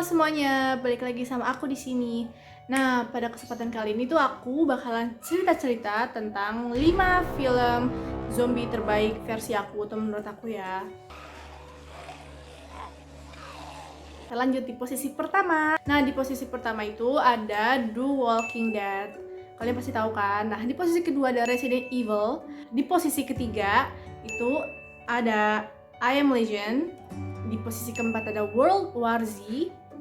semuanya, balik lagi sama aku di sini. Nah, pada kesempatan kali ini tuh aku bakalan cerita-cerita tentang 5 film zombie terbaik versi aku atau menurut aku ya. Kita lanjut di posisi pertama. Nah, di posisi pertama itu ada The Walking Dead. Kalian pasti tahu kan? Nah, di posisi kedua ada Resident Evil. Di posisi ketiga itu ada I Am Legend. Di posisi keempat ada World War Z.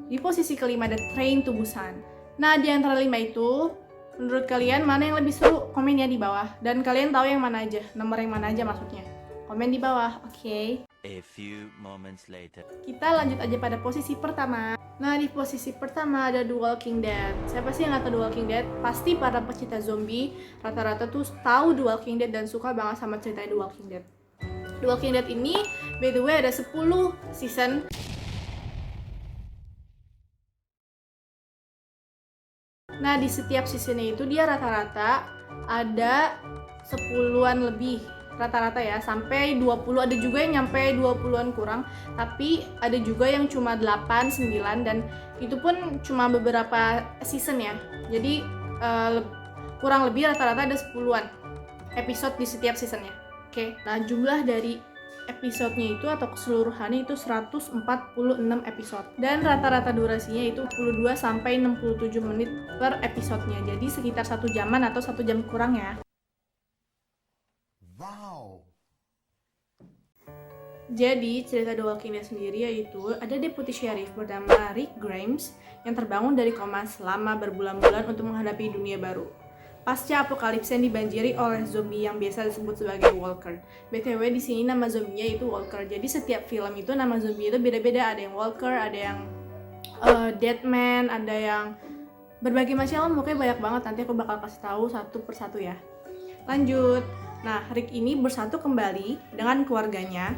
Di posisi kelima ada Train to Busan. Nah, di antara 5 itu, menurut kalian mana yang lebih seru? Komen ya di bawah. Dan kalian tahu yang mana aja, nomor yang mana aja maksudnya. Komen di bawah, oke? A few moments later. Kita lanjut aja pada posisi pertama. Nah, di posisi pertama ada The Walking Dead. Siapa sih yang nggak tahu The Walking Dead? Pasti para pecinta zombie rata-rata tuh tahu The Walking Dead dan suka banget sama cerita The Walking Dead. The Walking Dead ini, by the way, ada 10 season. Nah, di setiap seasonnya itu dia rata-rata ada 10-an lebih. Rata-rata ya, sampai 20, ada juga yang nyampe 20-an kurang, tapi ada juga yang cuma 8, 9, dan itu pun cuma beberapa season ya. Jadi kurang lebih rata-rata ada 10-an episode di setiap seasonnya. Oke, nah jumlah dari episodenya itu atau keseluruhannya itu 146 episode dan rata-rata durasinya itu 22 sampai 67 menit per episodenya, jadi sekitar 1 jaman atau 1 jam kurang ya. Wow. Jadi cerita The Walking Dead sendiri yaitu ada deputy sheriff bernama Rick Grimes yang terbangun dari koma selama berbulan-bulan untuk menghadapi dunia baru. Pasca apokalips yang dibanjiri oleh zombie yang biasa disebut sebagai walker. BTW di sini nama zombinya itu walker. Jadi setiap film itu nama zombie itu beda-beda. Ada yang walker, ada yang deadman, ada yang berbagai macam. Pokoknya banyak banget. Nanti aku bakal kasih tahu satu persatu ya. Lanjut. Nah, Rick ini bersatu kembali dengan keluarganya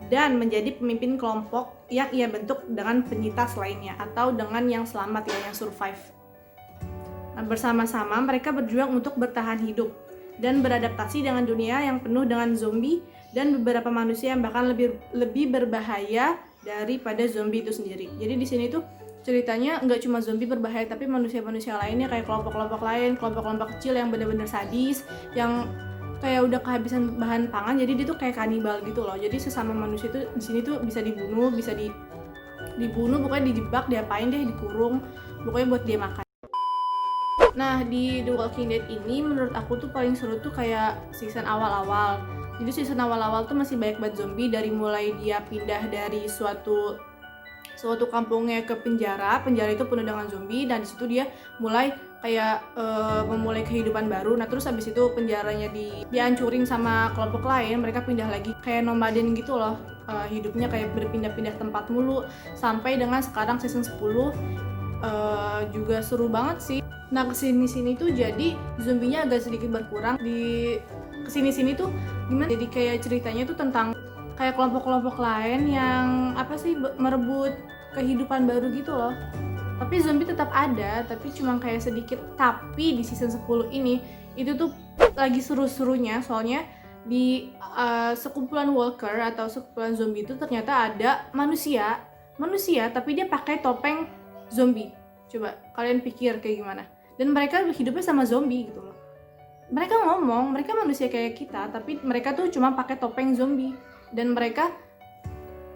dan menjadi pemimpin kelompok yang ia bentuk dengan penyintas lainnya atau dengan yang selamat ya, yang survive. Nah, bersama-sama mereka berjuang untuk bertahan hidup dan beradaptasi dengan dunia yang penuh dengan zombie dan beberapa manusia yang bahkan lebih berbahaya daripada zombie itu sendiri. Jadi di sini tuh ceritanya nggak cuma zombie berbahaya, tapi manusia-manusia lainnya kayak kelompok-kelompok lain, kelompok-kelompok kecil yang benar-benar sadis, yang kayak udah kehabisan bahan pangan, jadi dia tuh kayak kanibal gitu loh. Jadi sesama manusia itu di sini tuh bisa dibunuh, bisa dibunuh, pokoknya dijebak, diapain deh, dikurung, pokoknya buat dia makan. Nah, di The Walking Dead ini menurut aku tuh paling seru tuh kayak season awal-awal. Jadi season awal-awal tuh masih banyak banget zombie, dari mulai dia pindah dari suatu kampungnya ke penjara itu penuh dengan zombie, dan disitu dia mulai kayak memulai kehidupan baru. Nah, terus habis itu penjaranya dihancurin sama kelompok lain, mereka pindah lagi kayak nomaden gitu loh. Hidupnya kayak berpindah-pindah tempat mulu sampai dengan sekarang season 10. Juga seru banget sih. Nah, kesini-sini tuh jadi zombinya agak sedikit berkurang. Di kesini-sini tuh gimana? Jadi kayak ceritanya tuh tentang kayak kelompok-kelompok lain yang apa sih merebut kehidupan baru gitu loh. Tapi zombie tetap ada, tapi cuma kayak sedikit. Tapi di season 10 ini itu tuh lagi seru-serunya, soalnya di sekumpulan walker atau sekumpulan zombie itu ternyata ada manusia tapi dia pakai topeng zombie. Coba kalian pikir kayak gimana? Dan mereka hidupnya sama zombie gitu loh. Mereka ngomong, mereka manusia kayak kita, tapi mereka tuh cuma pakai topeng zombie. Dan mereka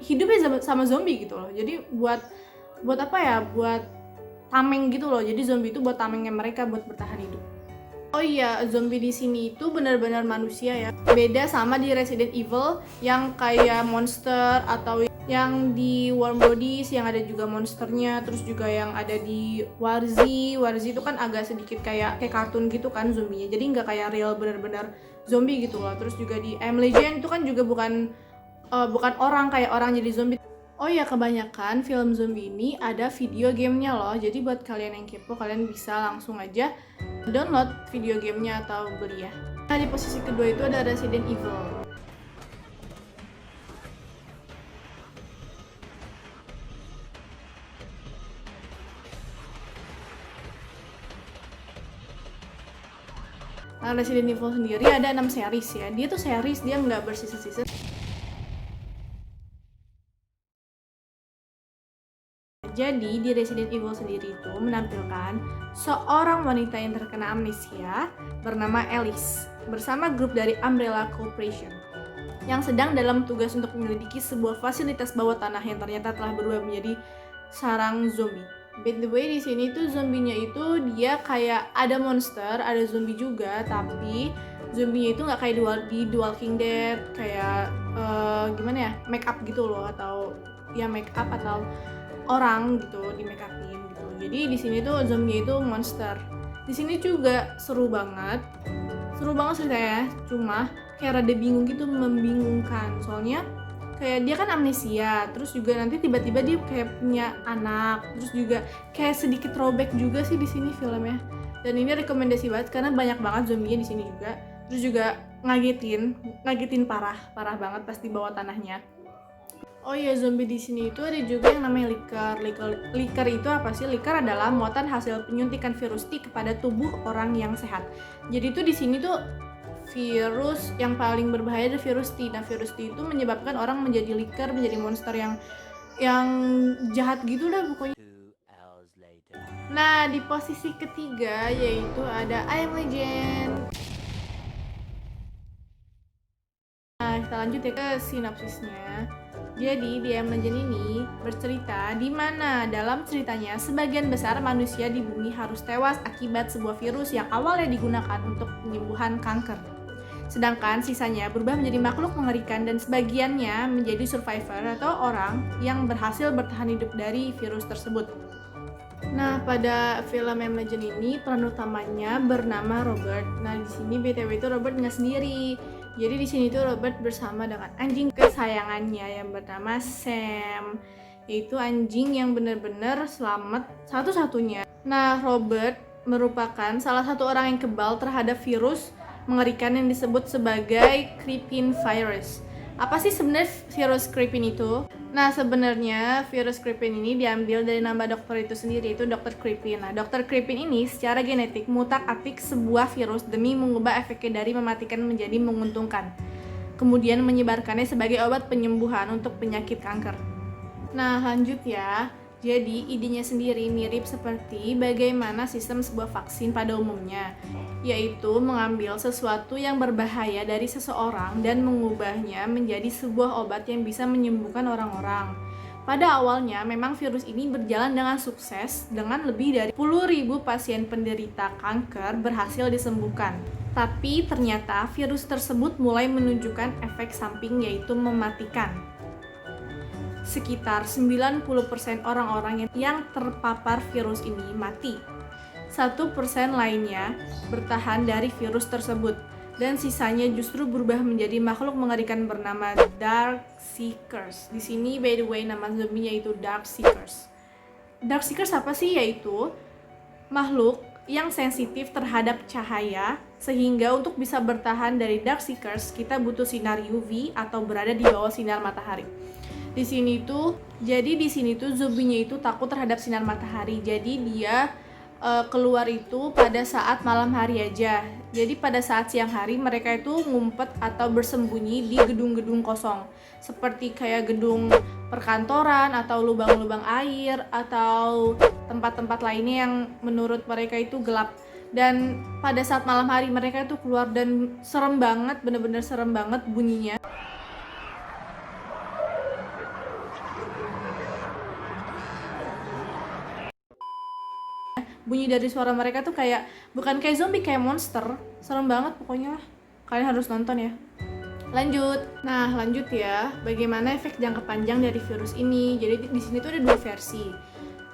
hidupnya sama zombie gitu loh. Jadi buat apa ya? Buat tameng gitu loh. Jadi zombie itu buat tamengnya mereka buat bertahan hidup. Oh iya, zombie di sini itu benar-benar manusia ya. Beda sama di Resident Evil yang kayak monster, atau yang di Warm Bodies yang ada juga monsternya, terus juga yang ada di War Z itu kan agak sedikit kayak kartun gitu kan zombinya. Jadi nggak kayak real benar-benar zombie gitu loh. Terus juga di I Am Legend itu kan juga bukan orang kayak orang jadi zombie. Oh ya, kebanyakan film zombie ini ada video gamenya loh. Jadi buat kalian yang kepo, kalian bisa langsung aja download video gamenya atau beli ya. Nah, di posisi kedua itu ada Resident Evil. Nah, Resident Evil sendiri ada 6 series ya. Dia tuh series, dia nggak berseason-season. jadi di Resident Evil sendiri itu menampilkan seorang wanita yang terkena amnesia bernama Alice bersama grup dari Umbrella Corporation yang sedang dalam tugas untuk menyelidiki sebuah fasilitas bawah tanah yang ternyata telah berubah menjadi sarang zombie. By the way, di sini tuh zombinya itu dia kayak ada monster, ada zombie juga, tapi zombinya itu nggak kayak di The Walking Dead kayak gimana ya, make up gitu loh, atau ya make up atau orang gitu di make upin gitu. Jadi di sini tuh zombie itu monster. Di sini juga seru banget ceritanya. Cuma kayak rada bingung gitu, membingungkan. Soalnya kayak dia kan amnesia, terus juga nanti tiba-tiba dia kayak punya anak, terus juga kayak sedikit throwback juga sih di sini filmnya. Dan ini rekomendasi banget karena banyak banget zombinya di sini juga. Terus juga ngagetin parah banget pas di bawah tanahnya. Oh iya, zombie di sini itu ada juga yang namanya liker. Liker itu apa sih? Liker adalah muatan hasil penyuntikan virus T kepada tubuh orang yang sehat. Jadi itu di sini tuh virus yang paling berbahaya adalah virus T. Nah, virus T itu menyebabkan orang menjadi liker, menjadi monster yang jahat gitu dah pokoknya. 2 hours later. Nah, di posisi ketiga yaitu ada I Am Legend. Nah, kita lanjut ya ke sinopsisnya. Jadi, di I Am Legend ini bercerita di mana dalam ceritanya sebagian besar manusia di bumi harus tewas akibat sebuah virus yang awalnya digunakan untuk penyembuhan kanker. Sedangkan sisanya berubah menjadi makhluk mengerikan dan sebagiannya menjadi survivor atau orang yang berhasil bertahan hidup dari virus tersebut. Nah, pada film I Am Legend ini peran utamanya bernama Robert. Nah, di sini BTW itu Robert nggak sendiri. Jadi di sini tuh Robert bersama dengan anjing kesayangannya yang bernama Sam, yaitu anjing yang benar-benar selamat satu-satunya. Nah, Robert merupakan salah satu orang yang kebal terhadap virus mengerikan yang disebut sebagai Creeping Virus. Apa sih sebenarnya virus Creeping itu? Nah, sebenarnya virus Creeping ini diambil dari nama dokter itu sendiri, itu Dr. Creeping. Nah, Dr. Creeping ini secara genetik ngutak-atik sebuah virus demi mengubah efeknya dari mematikan menjadi menguntungkan. Kemudian menyebarkannya sebagai obat penyembuhan untuk penyakit kanker. Nah, lanjut ya. Jadi, idenya sendiri mirip seperti bagaimana sistem sebuah vaksin pada umumnya, yaitu mengambil sesuatu yang berbahaya dari seseorang dan mengubahnya menjadi sebuah obat yang bisa menyembuhkan orang-orang. Pada awalnya, memang virus ini berjalan dengan sukses dengan lebih dari 10.000 pasien penderita kanker berhasil disembuhkan. Tapi ternyata virus tersebut mulai menunjukkan efek samping yaitu mematikan. Sekitar 90% orang-orang yang terpapar virus ini mati. 1% lainnya bertahan dari virus tersebut dan sisanya justru berubah menjadi makhluk mengerikan bernama Darkseekers. Di sini by the way nama zombinya itu Darkseekers. Darkseekers apa sih? Yaitu makhluk yang sensitif terhadap cahaya, sehingga untuk bisa bertahan dari Darkseekers kita butuh sinar UV atau berada di bawah sinar matahari. Di sini tuh zombinya itu takut terhadap sinar matahari. Jadi dia keluar itu pada saat malam hari aja. Jadi pada saat siang hari mereka itu ngumpet atau bersembunyi di gedung-gedung kosong, seperti kayak gedung perkantoran atau lubang-lubang air atau tempat-tempat lainnya yang menurut mereka itu gelap. Dan pada saat malam hari mereka itu keluar dan serem banget, bener-bener serem banget bunyinya. Bunyi dari suara mereka tuh kayak bukan kayak zombie, kayak monster. Serem banget pokoknya lah. Kalian harus nonton ya. Lanjut. Nah, lanjut ya. Bagaimana efek jangka panjang dari virus ini? Jadi di sini tuh ada dua versi.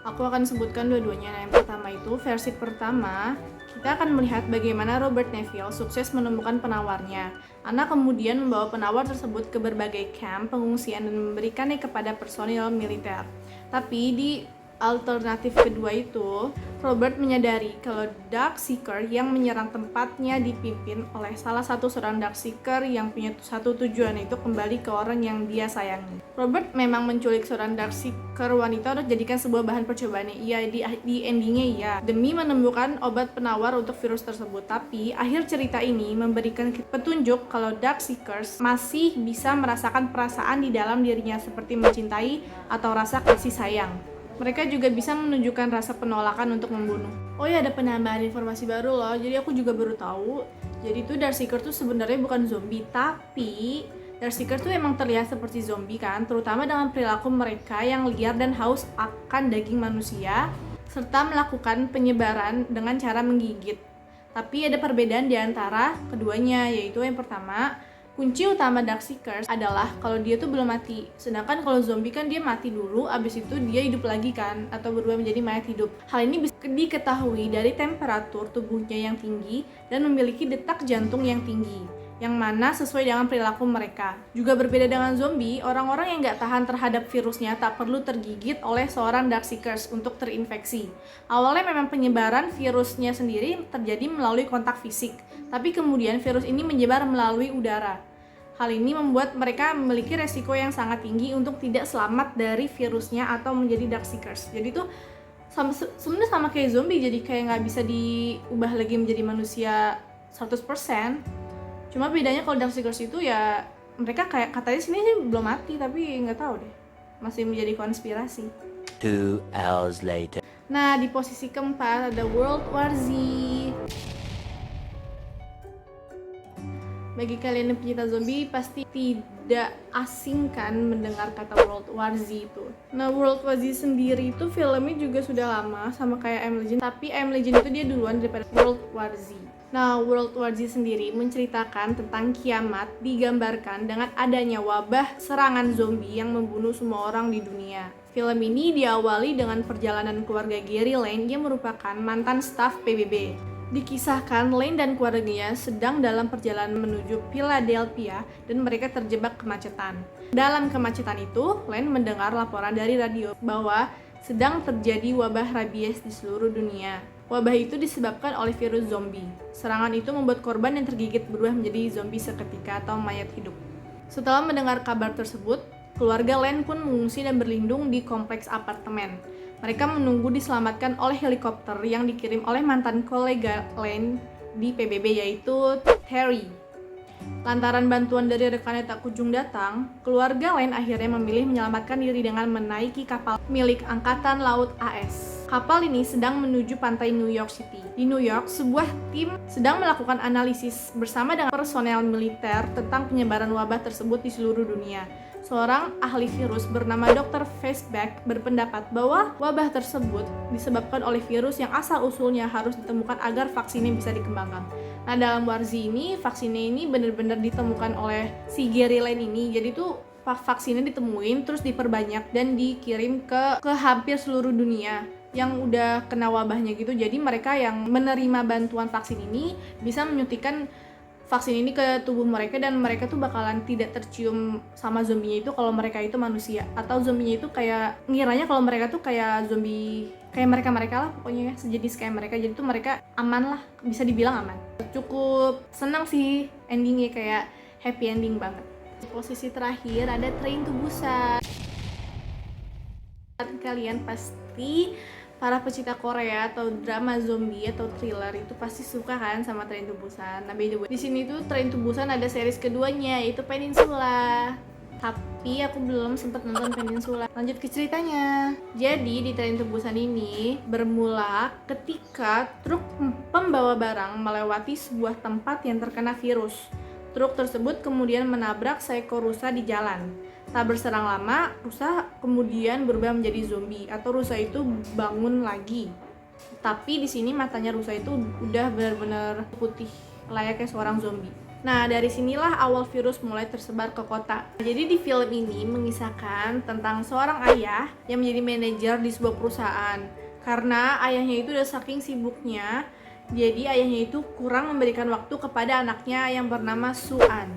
Aku akan sebutkan dua-duanya. Nah, yang pertama itu versi pertama, kita akan melihat bagaimana Robert Neville sukses menemukan penawarnya. Anak kemudian membawa penawar tersebut ke berbagai camp pengungsian dan memberikannya kepada personil militer. Tapi di alternatif kedua itu, Robert menyadari kalau Darkseeker yang menyerang tempatnya dipimpin oleh salah satu seorang Darkseeker yang punya satu tujuan, yaitu kembali ke orang yang dia sayangi. Robert memang menculik seorang Darkseeker wanita untuk jadikan sebuah bahan percobaannya. Iya, di endingnya iya, demi menemukan obat penawar untuk virus tersebut. Tapi akhir cerita ini memberikan petunjuk kalau Darkseekers masih bisa merasakan perasaan di dalam dirinya seperti mencintai atau rasa kasih sayang. Mereka juga bisa menunjukkan rasa penolakan untuk membunuh. Oh ya, ada penambahan informasi baru loh. Jadi aku juga baru tahu. Jadi tuh Darkseeker tuh sebenarnya bukan zombie, tapi Darkseeker tuh emang terlihat seperti zombie kan, terutama dengan perilaku mereka yang liar dan haus akan daging manusia, serta melakukan penyebaran dengan cara menggigit. Tapi ada perbedaan di antara keduanya, yaitu yang pertama, kunci utama Darkseekers adalah kalau dia tuh belum mati. Sedangkan kalau zombie kan dia mati dulu, abis itu dia hidup lagi kan, atau berubah menjadi mayat hidup. Hal ini bisa diketahui dari temperatur tubuhnya yang tinggi dan memiliki detak jantung yang tinggi, yang mana sesuai dengan perilaku mereka. Juga berbeda dengan zombie, orang-orang yang nggak tahan terhadap virusnya tak perlu tergigit oleh seorang Darkseekers untuk terinfeksi. Awalnya memang penyebaran virusnya sendiri terjadi melalui kontak fisik, tapi kemudian virus ini menyebar melalui udara. Hal ini membuat mereka memiliki resiko yang sangat tinggi untuk tidak selamat dari virusnya atau menjadi Darkseekers. Jadi tuh sebenarnya sama kayak zombie, jadi kayak nggak bisa diubah lagi menjadi manusia 100%. Cuma bedanya kalau Darkseekers itu ya mereka kayak katanya sini sih belum mati, tapi nggak tahu deh, masih menjadi konspirasi. 2 hours later. Nah, di posisi keempat ada World War Z. Bagi kalian yang pecinta zombie pasti tidak asing kan mendengar kata World War Z itu. Nah, World War Z sendiri itu filmnya juga sudah lama sama kayak I Am Legend, tapi I Am Legend itu dia duluan daripada World War Z. Nah, World War Z sendiri menceritakan tentang kiamat digambarkan dengan adanya wabah serangan zombie yang membunuh semua orang di dunia. Film ini diawali dengan perjalanan keluarga Gary Lane yang merupakan mantan staf PBB. Dikisahkan Lane dan keluarganya sedang dalam perjalanan menuju Philadelphia dan mereka terjebak kemacetan. Dalam kemacetan itu, Lane mendengar laporan dari radio bahwa sedang terjadi wabah rabies di seluruh dunia. Wabah itu disebabkan oleh virus zombie. Serangan itu membuat korban yang tergigit berubah menjadi zombie seketika atau mayat hidup. Setelah mendengar kabar tersebut, keluarga Lane pun mengungsi dan berlindung di kompleks apartemen. Mereka menunggu diselamatkan oleh helikopter yang dikirim oleh mantan kolega Lane di PBB yaitu Terry. Lantaran bantuan dari rekannya tak kunjung datang, keluarga Lane akhirnya memilih menyelamatkan diri dengan menaiki kapal milik Angkatan Laut AS. Kapal ini sedang menuju pantai New York City. Di New York, sebuah tim sedang melakukan analisis bersama dengan personel militer tentang penyebaran wabah tersebut di seluruh dunia. Seorang ahli virus bernama Dr. Faceback berpendapat bahwa wabah tersebut disebabkan oleh virus yang asal-usulnya harus ditemukan agar vaksinnya bisa dikembangkan. Nah, dalam War Z ini, vaksinnya ini benar-benar ditemukan oleh si Gary Lane ini. Jadi tuh vaksinnya ditemuin, terus diperbanyak dan dikirim ke hampir seluruh dunia yang udah kena wabahnya gitu. Jadi mereka yang menerima bantuan vaksin ini bisa menyuntikkan vaksin ini ke tubuh mereka dan mereka tuh bakalan tidak tercium sama zombinya itu kalau mereka itu manusia, atau zombinya itu kayak ngiranya kalau mereka tuh kayak zombie kayak mereka lah pokoknya ya, sejenis kayak mereka. Jadi tuh mereka aman lah, bisa dibilang aman. Cukup senang sih endingnya, kayak happy ending banget. Di posisi terakhir ada Train to Busan. Kalian pasti para pecinta Korea atau drama zombie atau thriller itu pasti suka kan sama Train to Busan. Nah, by the way, di sini tuh Train to Busan ada series keduanya yaitu Peninsula. Tapi aku belum sempat nonton Peninsula. Lanjut ke ceritanya. Jadi di Train to Busan ini bermula ketika truk pembawa barang melewati sebuah tempat yang terkena virus. Truk tersebut kemudian menabrak seekor rusa di jalan. Tak berserang lama, rusa kemudian berubah menjadi zombie atau rusa itu bangun lagi. Tapi di sini matanya rusa itu udah benar-benar putih, layaknya seorang zombie. Nah, dari sinilah awal virus mulai tersebar ke kota. Jadi di film ini mengisahkan tentang seorang ayah yang menjadi manajer di sebuah perusahaan. Karena ayahnya itu udah saking sibuknya, jadi ayahnya itu kurang memberikan waktu kepada anaknya yang bernama Suan.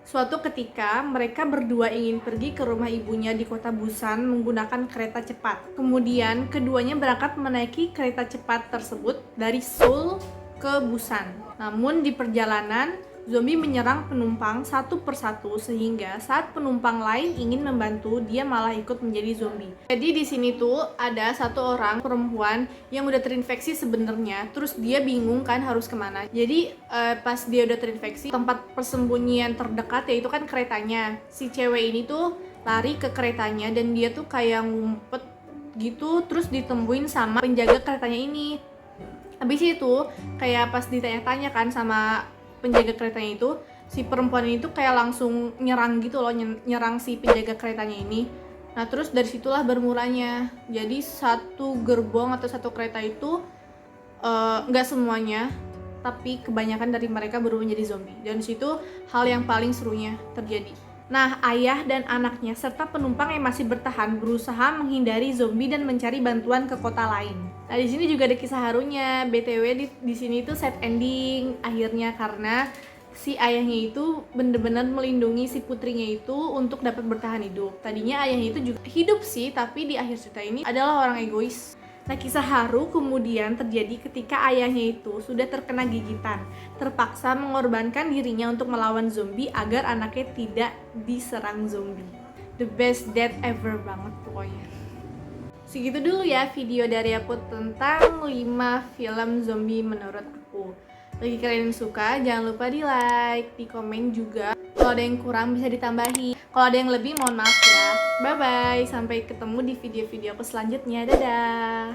Suatu ketika mereka berdua ingin pergi ke rumah ibunya di kota Busan menggunakan kereta cepat. Kemudian keduanya berangkat menaiki kereta cepat tersebut dari Seoul ke Busan. Namun di perjalanan zombie menyerang penumpang satu persatu sehingga saat penumpang lain ingin membantu, dia malah ikut menjadi zombie. Jadi di sini tuh ada satu orang perempuan yang udah terinfeksi sebenarnya, terus dia bingung kan harus kemana. Jadi pas dia udah terinfeksi, tempat persembunyian terdekat yaitu kan keretanya. Si cewek ini tuh lari ke keretanya dan dia tuh kayak ngumpet gitu, terus ditemuin sama penjaga keretanya ini. Habis itu kayak pas ditanya-tanya kan sama penjaga keretanya itu, si perempuan ini tuh kayak langsung nyerang gitu loh, nyerang si penjaga keretanya ini. Nah terus dari situlah bermulanya. Jadi satu gerbong atau satu kereta itu nggak semuanya, tapi kebanyakan dari mereka berubah menjadi zombie. Dan situ hal yang paling serunya terjadi. Nah, ayah dan anaknya serta penumpang yang masih bertahan berusaha menghindari zombie dan mencari bantuan ke kota lain. Nah, di sini juga ada kisah harunya. BTW di sini tuh sad ending akhirnya karena si ayahnya itu bener-bener melindungi si putrinya itu untuk dapat bertahan hidup. Tadinya ayahnya itu juga hidup sih, tapi di akhir cerita ini adalah orang egois. Nah, kisah haru kemudian terjadi ketika ayahnya itu sudah terkena gigitan, terpaksa mengorbankan dirinya untuk melawan zombie agar anaknya tidak diserang zombie. The best dad ever banget pokoknya. Segitu dulu ya video dari aku tentang 5 film zombie menurut aku. Bagi kalian yang suka, jangan lupa di like, di komen juga. Kalau ada yang kurang bisa ditambahi. Kalau ada yang lebih, mohon maaf ya. Bye-bye, sampai ketemu di video-video aku selanjutnya. Dadah!